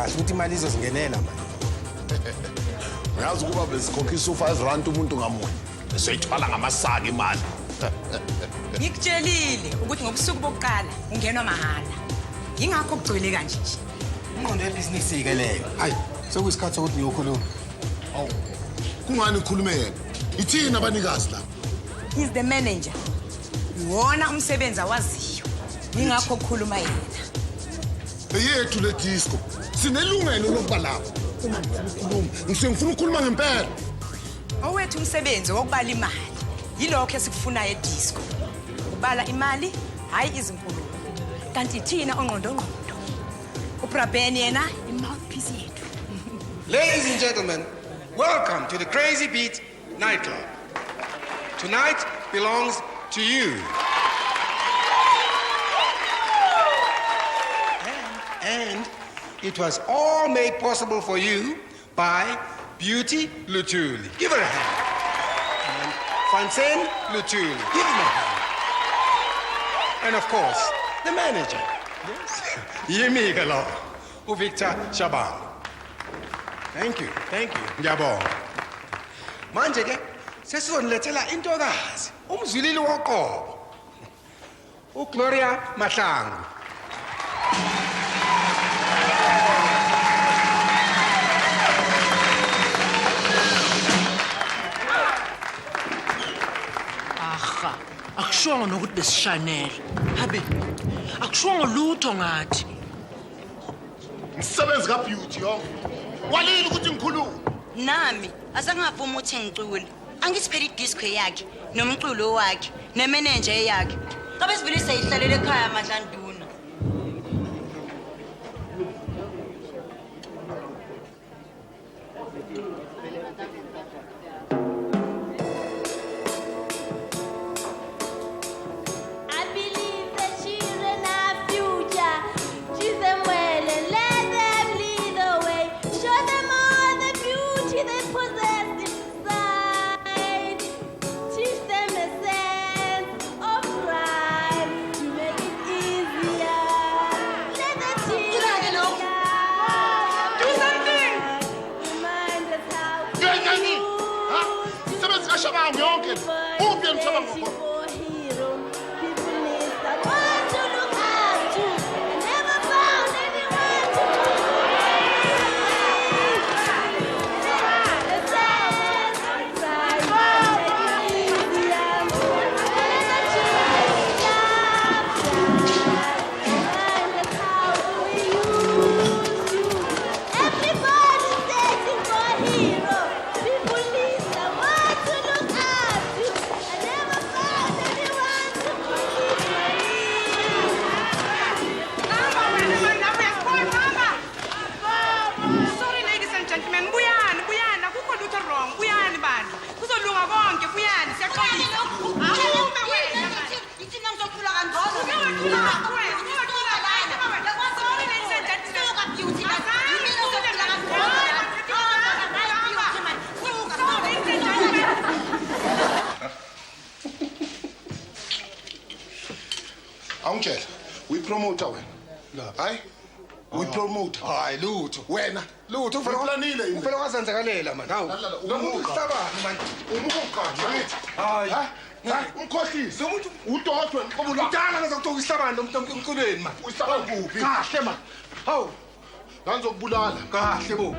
kahle ukuthi imali izozingenela manje. Ngiyazi ukuba besikhokhisa u5 umuntu ngamunye. Beseyithwala ngamasaka imali. Ngikutshelile ukuthi ngobusuku bokuqala ungenwa mahala. Yingakho kugcwele kanje nje. Ingqondo yebhizinisi ke leyo. Hayi, sekuyisikhathi sokuthi ngiyokhuluma. Awu. Kungani ukhulume yena? Ithina abanikazi la. He's the manager. Wona umsebenzi awaziyo. Yingakho kukhuluma yena. Eyethu le disco. Sinelungelo lokuba lapho. Uma ngifuna ngifuna ukukhuluma ngempela. Owethu umsebenzi wokubala imali. Yilokho esikufunayo edisco. Ubala imali, hayi izinkulumo. Kanti thina ongqondo. uBrabeni yena imouthpiece yethu. Ladies and gentlemen, welcome to the Crazy Beat nightclub. Tonight belongs to you. And it was all made possible for you by Beauty Lutuli. Give her a hand. And Francine Lutuli. Give him a hand. And of course, the manager. Yes. Yimi Galo. Victor Shaban. Thank you. Ngiyabonga. Manje ke sesizonilethela intokazi. Umzwilili woqobo. uGloria Mahlangu. Akushongo nokuthi besishanela. Habe. Akushongo lutho ngathi. Ngisebenza ka Beauty yo. Walile ukuthi ngikhulume. Nami asengavuma ukuthi ngicule. Angithi phela idisco yakhe nomculo wakhe nemanager yakhe. Qabe sivile seyihlalele ekhaya madlanduna. Awungitshela, uyipromoter wena. Hayi? Uyipromoter. Hayi lutho. Wena, Lutho ufanele yini? ufela wazenzakalela man. Hawu. Uhlabani man. Umuka nje. Hayi. Ha? Umkhohlisi. Umuntu Udodwe ngiqobula. udala ngizokuthoka ihlabani emculweni man. Uyihlaba kuphi? Kahle man. Hawu. Ngizokubulala. Kahle bo.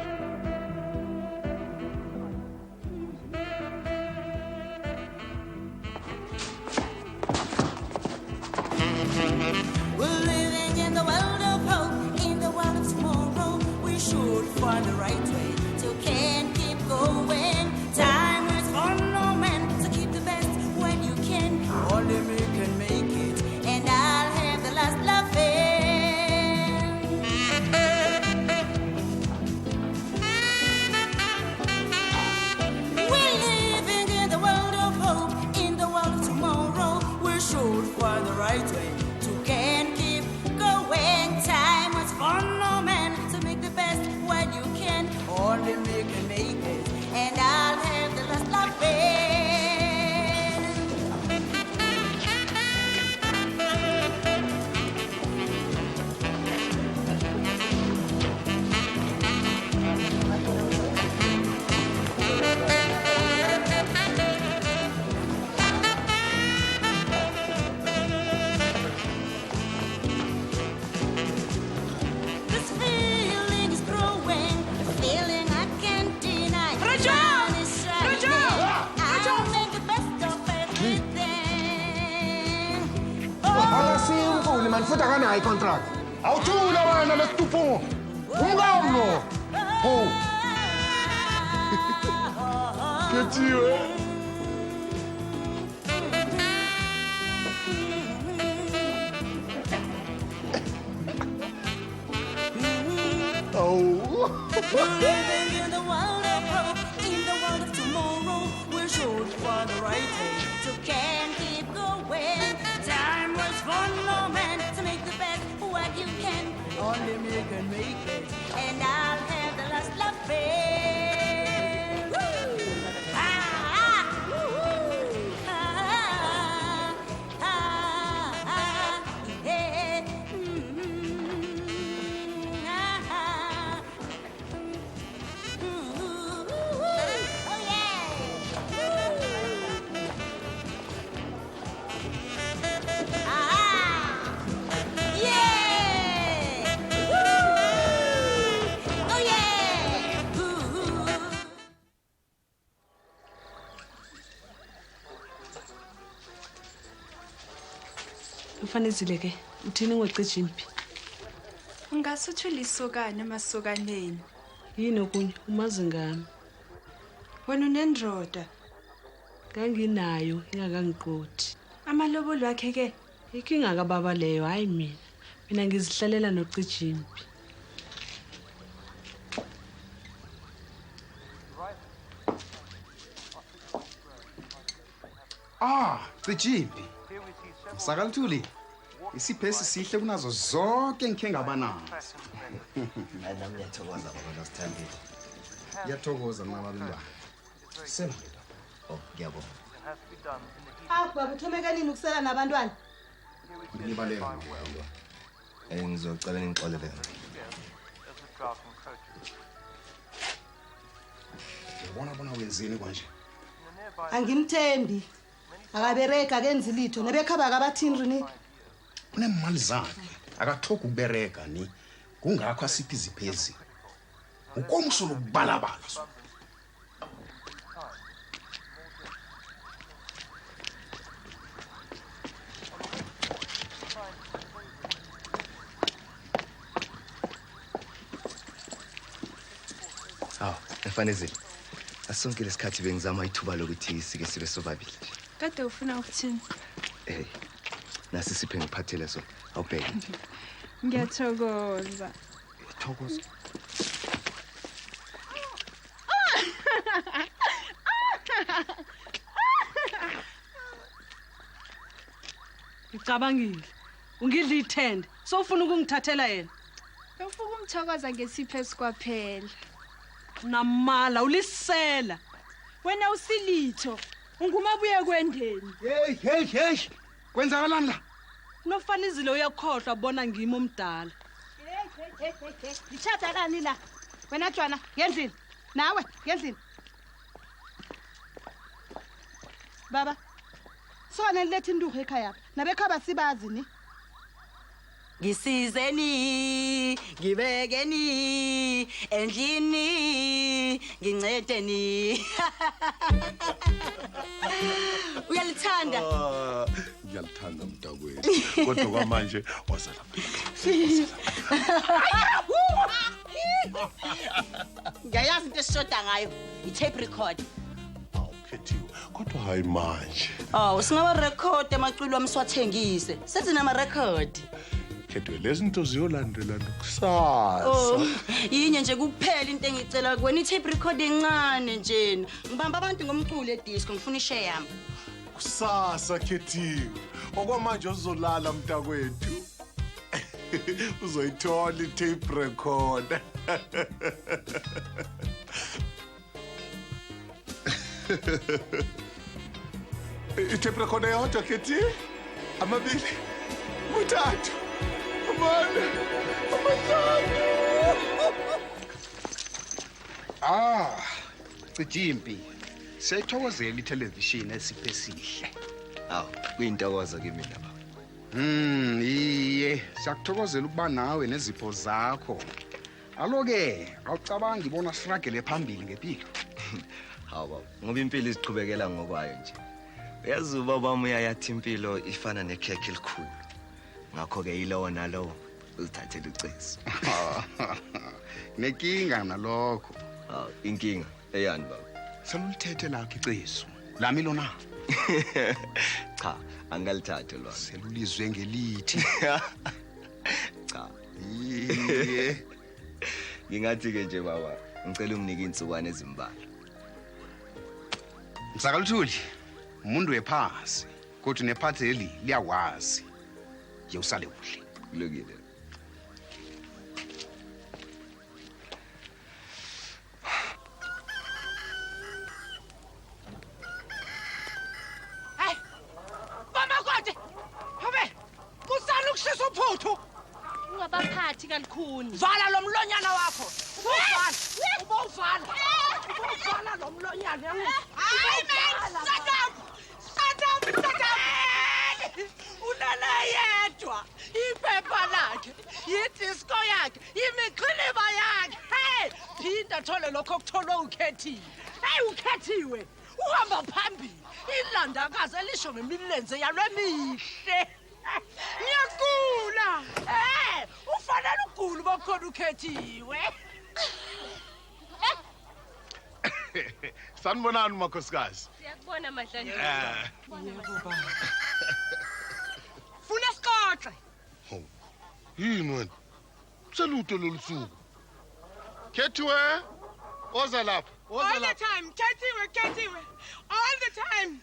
We're living in the world of hope, in the world of tomorrow. We should find the right way to can keep going. Time is for no man, so keep the best when you can. Only we can make it, and I'll have the last laughing. We're living in the world of hope, in the world of tomorrow. We should find the right way. Can keep going. Time was for no man to make the best when you can. Only we can make it, and I'll have the last laughing. Ntoni man futhi akanayo icontract. Awuthula wena lesitupho. Umkamlo. Ho. Kethiwe. Living in the world of hope, in the world of tomorrow, we're sure to find the right way. So can't keep going. Time was for no man to make the best what you can. Only me can make it, and I'll have the last laugh. Woo! Ah, woo! Ah, ah, ah, yeah. Ah. Oh yeah! Ah! Yeah! Oh yeah! Ufanezile ke. Uthini ngocijini phi? Ungasuthi ulisokane emasokaneni. Yini okunye umazi ngami? Wena unendroda. Nganginayo ingakangiqothi. Amalobolo wakhe ke Ikinga kababa leyo hayi mina. Mina ngizihlalela nocijini phi. Cijimbi. Sakalithuli. Isiphesi sihle kunazo zonke engikhe ngaba nazo. Hayi nami ngiyathokoza baba nosithambile. Ngiyathokoza mababa. Sema. Oh, ngiyabonga. Baba uthomeka nini ukusela nabantwana? Ngibaleka. Ngizocela nixolele. Bona wenzeni kanje? Angimthembi. Akabereka akenzi litho nebekhaba kabathini rini? Unemali zakhe. Akathoka ukubereka ni. Kungakho asiphi iziphezi. Ukomso lokubalabala. Efanezile. Asonke lesikhathi bengizama ithuba lokuthi sike sibe sobabili. kade ufuna ukuthini? Nasi siphe ngiphathele so. Awubheke. Ngiyathokoza. Thokoza. Ngicabangile. Ungidla ithende. Sofuna ukungithathela yena. Ufuna umthokoza ngesipho esikwaphela. Namala ulisela. Wena usilitho. Ungumabuye kwendeni. Hey. Kwenzakalani la? Nofanizile uyakhohlwa bona ngimi omdala. Ngichatha kani la? Wena Jwana, ngendlini. Nawe, ngendlini. Baba. Sona nilethe induku ekhaya. Nabekhaba sibazi ni. Ngisizeni, ngibekeni, endlini, ngincedeni. Uyalithanda? Ngiyalithanda mntakwethu. Kodwa kwamanje wasala. Ngiyayazi into esishoda ngayo, i-tape record. Awukhethiwe. Kodwa hayi manje. Singaba record emaculo wami siwathengise. Senze nama record. Khethwe lezinto ziyolandela nokusasa. Yinye nje kuphela into engicela kuwena i-tape record encane njena. Ngibamba abantu ngomculo edisco ngifuna ishare yami. Kusasa Khethiwe. Okwamanje uzolala mntakwethu. Uzoyithola i-tape record. I-tape record eyodwa Khethiwe. Amabili. Muthathu. Amane. Amahlanu. Cijimbi. Siyayithokozela ithelevishini esiphe sihle. Kuyintokozo kimi lapha. Iye, siyakuthokozela ukuba nawe nezipho zakho. Aloke, awucabangi ibona struggle phambili ngempilo. Hawu, ngoba impilo iziqhubekela ngokwayo nje. Uyazi ubaba wami uyayathi impilo ifana nekhekhe elikhulu. ngakho-ke yilowo nalowo uzithathele ucezu. Nekinga nalokho. Inkinga eyani baba? Selulithethe lakho icezu. Lami lona. Cha, angalithathe lona. Selulizwe ngelithi. Cha. Iye. Ngingathi-ke nje baba, ngicela unginike insukwane ezimbalwa. Msakaluthuli, umuntu wephasi, kodwa nephathi leli liyawazi. Ye usale kuhle. Kulungile. Hey! Mama kwade! Habe! Kusala ukushisa uphuthu! Ungabaphathi kalukhuni. Vala lo mlonyana wakho. Ubowuvala lo mlonyana. Hayi man, shut up. Ulala yedwa. Iphepha lakhe, idisco yakhe, imiqhiliba yakhe. Hey, phinda thole lokho okutholwe ukhethiwe. Hey, ukhethiwe. Uhamba phambili. Ilandakazi elisho ngemilenze yalwe mihle. Ngiyagula. Ufanele ugula bokhona ukhethiwe. Sanibonani makhosikazi. Siyakubona Madlani. Yebo baba. Funa sikoxe. Yini wena? Seluto lolusuku. Kethiwe. Oza lapha. All the time, kethiwe. All the time.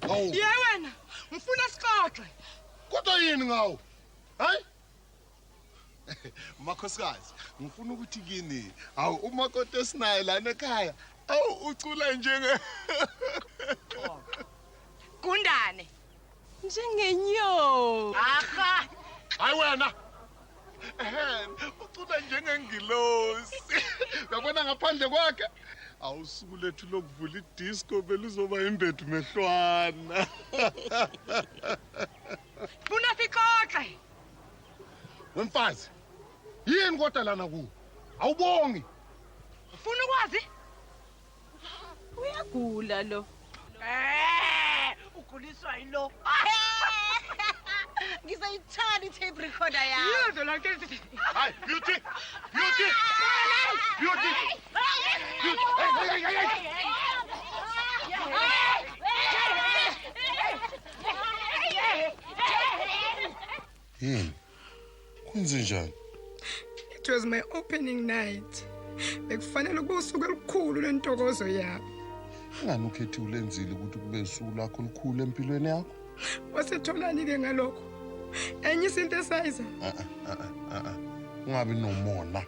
Hawu. Ye wena, ngifuna sikoxe. Kodwa yini ngawo? Hayi? Makhosikazi, ngifuna ukuthi kini, awu umakoti esinaye lana ekhaya, awu ucula njenge Kundane. Njengenyo. Aha. Hayi wena. Ucula njengengilosi. Uyabona ngaphandle kwakhe? Awusuku lethu lokuvula idisco beluzoba imbethu mehlwana. Funa sikoxe. Wemfazi. Yini kodwa lana ku? Awubongi. Ufuna ukwazi? Uyagula lo. Uguliswa yilo. Ngizoyithanda i-tape recorder yami. Yizwe lonke izinto. Hayi, beauty. Beauty. Yini? Kwenze njani? It was my opening night. Bekufanele kube usuku olukhulu lentokozo yabo. Ngani ukhethiwe ulenzile ukuthi kube usuku lakho olukhulu empilweni yakho? Wasetholani ke ngalokho? Enye synthesizer. Ungabi nomona.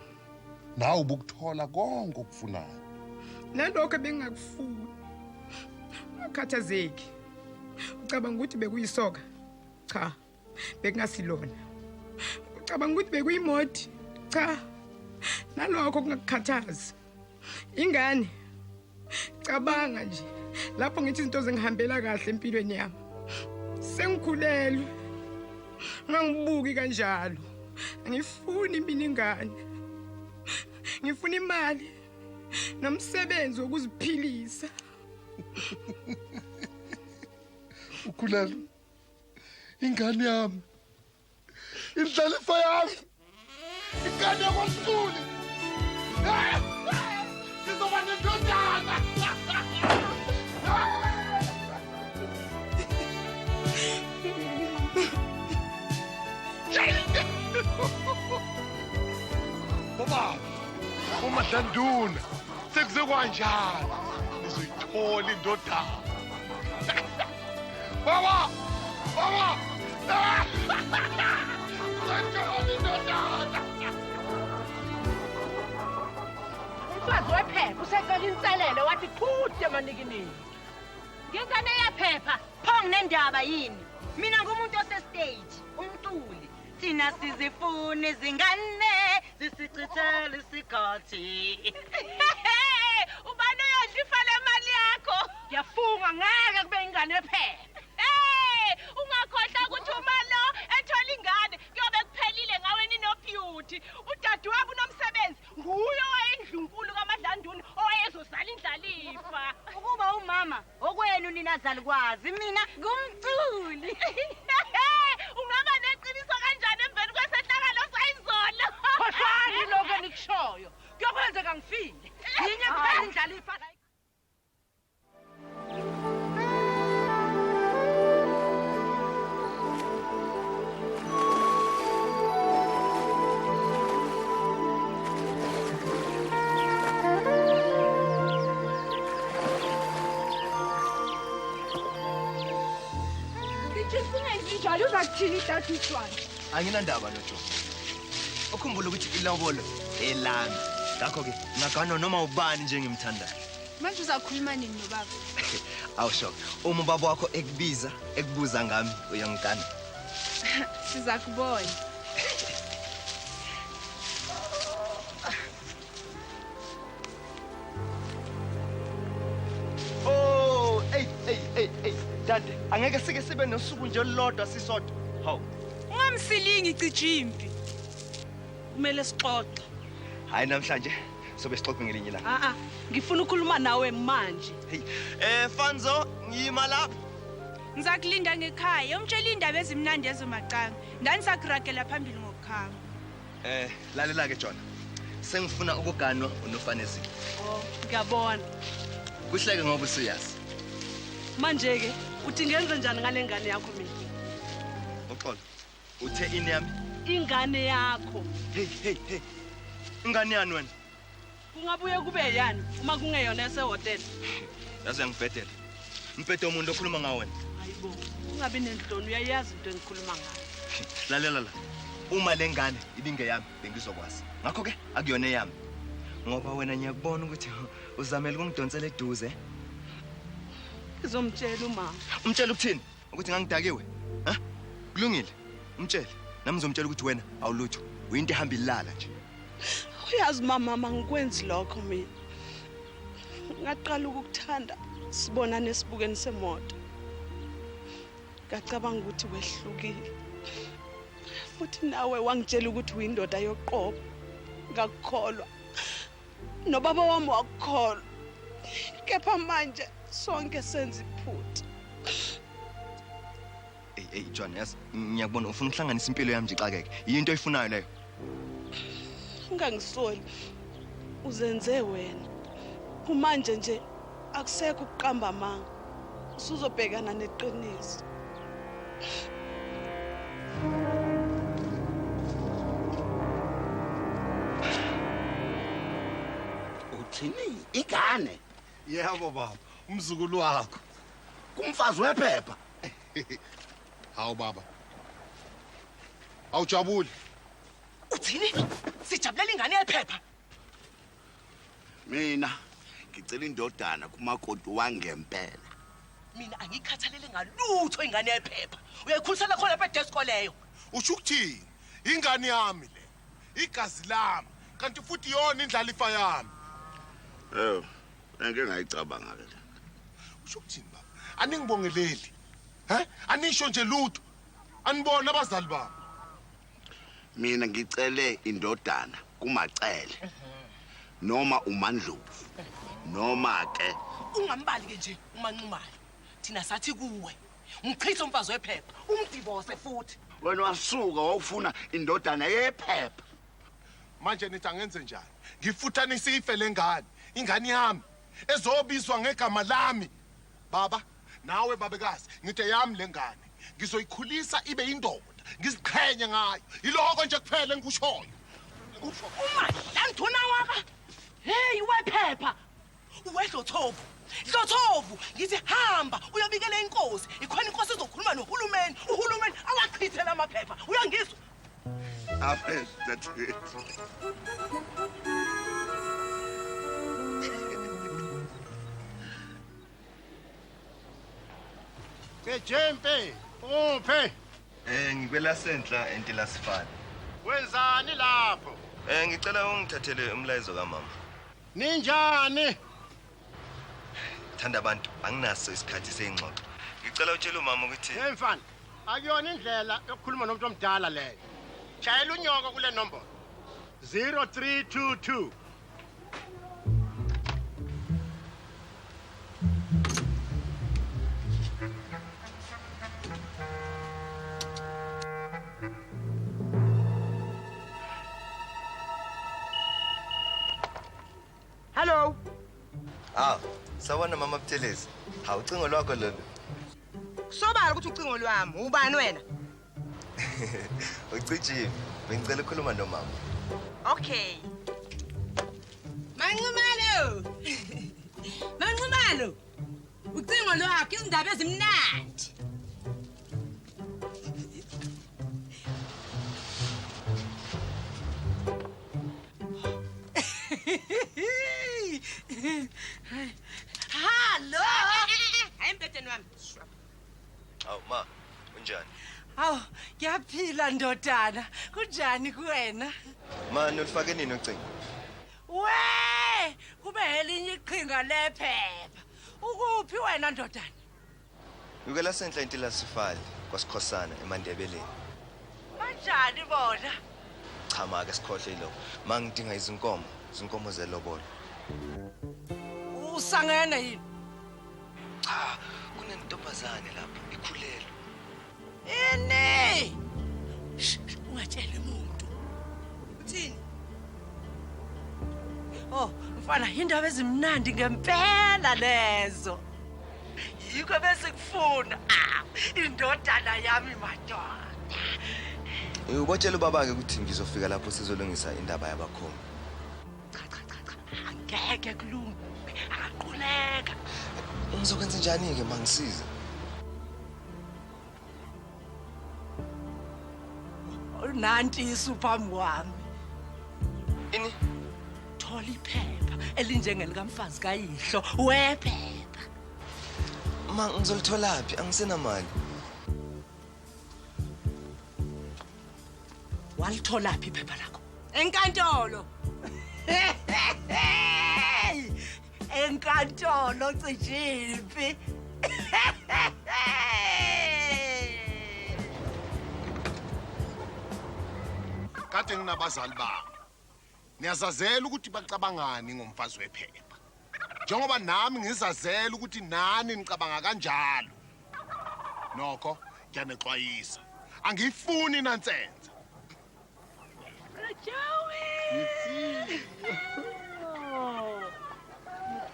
Nawe ubukuthola konke okufunayo. Nalokho bengakufuni. Akhathazeki. Ucabanga ukuthi bekuyisoka? Cha. Bekungasilona. Ucabanga ukuthi bekuyimodi? Cha. Nalokho kungakukhathaza. Ingane. Cabanga nje. Lapho ngithi izinto zingihambela kahle empilweni yami. Sengikhulelwe. Ngangibuki kanjalo. Angifuni imbilingane. Ngifuna imali nomsebenzi wokuziphilisa. Ukhulelwe. Ingane yami. Indlalifa yami. Ingane yakwaSuli. Sizoba nendodana. Baba, uMadlanduna, sekuze kanjani? Nizoyithola indodana. Baba! Umfazi wephepha useqela inselele wathi qhude manikinini. Ngingane yaphepha, pho nginendaba yini? Mina ngumuntu osestage, umculi. Thina sizifuna izingane, zisichithele isikhathi. Ubani uyadla ifa lemali yakho? Ngiyafunga ngeke kube ingane ephepha. Ungakhohlwa ukuthi uma lo ethola ingane kuyobe kuphelile ngaweni noBeauty. Udadewabo unomsebenzi nguye owayendlunkulu kaMadlanduni owayezosala indlalifa. Ukuba umama okwenu ninazali kwazi mina ngumculi. Ungaba neqiniso kanjani Ujini ungenzi njalo uzakuthini tata uTshwane. Anginandaba noJohn. Ukhumbula ukuthi ilobolo elami. Ngakho ke ngagana noma ubani nje ngimthandayo. Manje uzakhuluma nini nobaba? Awusho. Uma ubaba wakho ekubiza, ekubuza ngami uyangigana. Sizakubona. Oh, hey. Dade, angeke sike sibe nosuku nje olodwa sisodwa. Hawu. Ungamsilingi cijimpi. Kumele sixoxe. Hayi namhlanje sobe sixoxe ngelinye ilanga. Ngifuna ukukhuluma nawe manje. Hey, Fanzo, ngiyima lapha. Ngizakulinda ngekhaya. Umtshela indaba ezimnandi ezomacanga. Ndanisakuragela phambili ngokukhamba. Lalela ke John. Sengifuna ukuganwa unofanezi. Oh, ngiyabona. Kuhleke ngoba usiyazi. Manje ke uthi ngenze njani ngale ngane yakho mina? Uxolo. Uthe ini yami? Ingane yakho. Hey. Ingane yani wena? Kungabuye kube yani uma kungeyona esehotel. Yazi ngibhedela. Mphethe umuntu okhuluma ngawe wena. Hayibo, ungabe nenhloni uyayazi into engikhuluma ngayo. Lalela. Uma lengane ibingeyami bengizokwazi. Ngakho ke akuyona eyami. Ngoba wena ngiyakubona ukuthi uzamela ukungidonsela eduze. Ngizomtshela umama. Umtshela ukuthini? Ukuthi ngangidakiwe? Ha? Kulungile. Umtshele. Nami ngizomtshela ukuthi wena awulutho. Uyinto ehamba ilala nje. Uyazi mama ngikwenzi lokho mina. Ngaqala ukukuthanda sibonane esibukeni semoto. Ngacabanga ukuthi wehlukile. Futhi nawe wangitshela ukuthi uyindoda yoqobo. Ngakukholwa. Nobaba wami wakukholwa. Kepha manje sonke senza iphutha. Hey John, yazi ngiyakubona ufuna ukuhlanganisa impilo yami nje xakeke. Yinto oyifunayo leyo. Ungangisoli. Uzenze wena. Kumanje nje akusekho ukuqamba amanga. Usuzobhekana neqiniso. Uthini igane? Yebo baba, umzukulu wakho. Kumfazi wephepha. Hawu baba. Awujabuli. Uthini? Sijabulela ingane yephepha. Mina ngicela indodana kumakoti wangempela. Mina angikhathalele ngalutho ingane yephepha. Uyayikhulisela khona lapha desk leyo. Usho ukuthini? Ingane yami le. Igazi lami. Kanti futhi yona indlalifa yami. Ngeke ngayicabanga ke. Usho ukuthini baba? Aningibongeleli. Anisho nje lutho. Anibona abazali bami. Mina ngicele indodana kumacele. Noma uMandlovu. Noma ke Ungambali ke nje umanxumayo. Thina sathi kuwe. Umchitha umfazi wephepha, umdivorce futhi. wena wasuka wawufuna indodana yephepha. Manje nithi angenze njani? Ngifuthanise ife lengane, ingane yami ezobizwa ngegama lami. Baba, nawe babekazi, ngithe yami lengane. Ngizoyikhulisa ibe indoda, ngiziqhenye ngayo. Yiloko nje kuphela engikushoyo. Uma lantuna waka. Hey wephepha. Uwedlothovu. Dlothovu, ngithi hamba uyobikela inkosi. Ikhona inkosi ezokhuluma nohulumeni. Uhulumeni awachithela amaphepha. Uyangizwa? Amen, that's it. Jempe, uphe. Ngikwela sentla entilasifana. Wenzani lapho? Ngicela ungithathele umlayezo kaMama. Ninjani? Thanda abantu, anginaso isikhathi sengxoxo. Ngicela utshele uMama ukuthi hey mfana, akuyona indlela yokukhuluma nomuntu omdala leyo. Shayela unyoko kule nombolo. 0322. Hello. Sawona Mama Buthelezi. Hawu ucingo lwakho lolu. Sobala ukuthi ucingo lwami, ubani wena? Ucijile. Bengicela ukukhuluma noMama. Okay. Manqumalo. Manqumalo. Ucingo lwakho izindaba ezimnandi. Awu ma, unjani? Awu, ngiyaphila ndodana. Kunjani kuwena? Ma nolifake nini ucingo? We! Kube elinye iqhinga lephepha. Ukuphi wena ndodana? Ukela senhla intila sifali kwaSikhosana eMandebeleni. Kanjani bona? Cha ma ke sikhohle lo. Mangidinga izinkomo zelobolo. Usangene yini? Cha, kunentombazane lapho ikhulelwe. Ini! Ungatsheli umuntu. Uthini? Oh, mfana indaba ezimnandi ngempela lezo. Yiko bese kufuna indodana yami madoda. Ubotshela ubaba ke ukuthi ngizofika lapho sizolungisa indaba yabakhona. Angeke kulunge. Akaquleka. Ngizokwenza njani ke mangisiza? Nanti isuphamu wami. Ini? Thola iphepha elinjengelikamfazi kayihlo wephepha. Ma ngizolithola phi? Angisenamali. Walithola phi iphepha lakho? Enkantolo. Enkantolo Cijiphi. Kade nginabazali babo. Niyazazela ukuthi bacabangani ngomfazi wephepha. Njengoba nami ngizazela ukuthi nani nicabanga kanjalo. Nokho ngiyanexwayisa. Angifuni nansenza.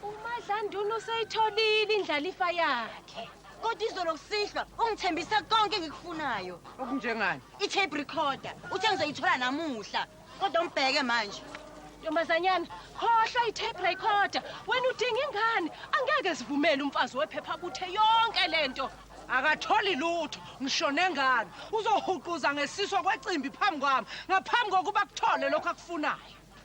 uMadlanduna useyitholile indlalifa yakhe. Kodwa izolo kusihlwa ungithembisa konke engikufunayo. Okunjengani? I-tape recorder uthe ngizoyithola namuhla. Kodwa umbheke manje. Ntombazanyana, khohlwa i-tape recorder. Wena udinga ingane. Angeke sivumele umfazi wephepha buthe yonke lento. Akatholi lutho, ngishone ngani. Uzohuquza ngesiso kwecimbi phambi kwami, ngaphambi kokuba kuthole lokho akufunayo.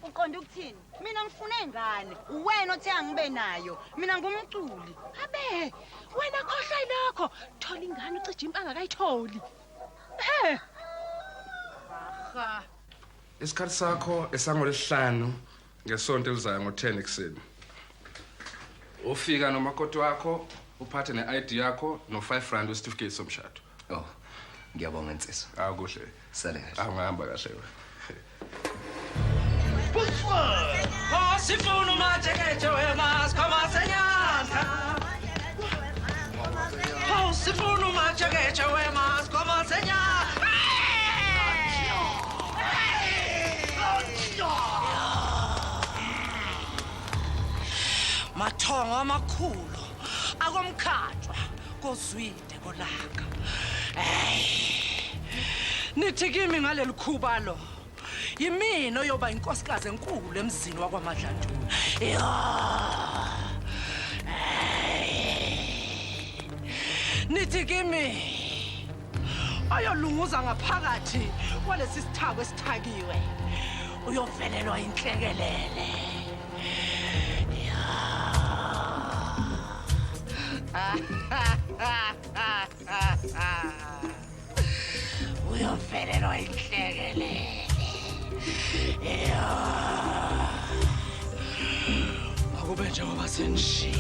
Uqonda ukuthini? Mina ngifuna ingane. Uwena othe angibe nayo. Mina ngumculi. Abe, wena khohlwa ilokho. Thola ingane ucije impanga kayitholi. Aha. Isikhathi sakho esangolesihlanu ngesonto elizayo ngo-10 ekseni. Ufika nomakoti wakho, uphathe ne-ID yakho no-R5 wesitifiketi somshado. Oh, ngiyabonga nsizwa. Kuhle. Sale kahle. Angihamba kahle wena. Sifuna umajekeje wemas kwamasenyana. Sifuna umajekeje wemas kwamasenyana. Mathongo amakhulu akomkhatshwa kozwide kolaka. Nithi kimi ngaleli khuba lo. Yimina oyoba inkosikazi enkulu emzini wakwaMadlanduna. Nithi kimi ayolunguza ngaphakathi kwalesi sithako esithakiwe. Uyovelelwa inhlekelele. Uyovelelwa inhlekelele. Akube njengoba senishilo.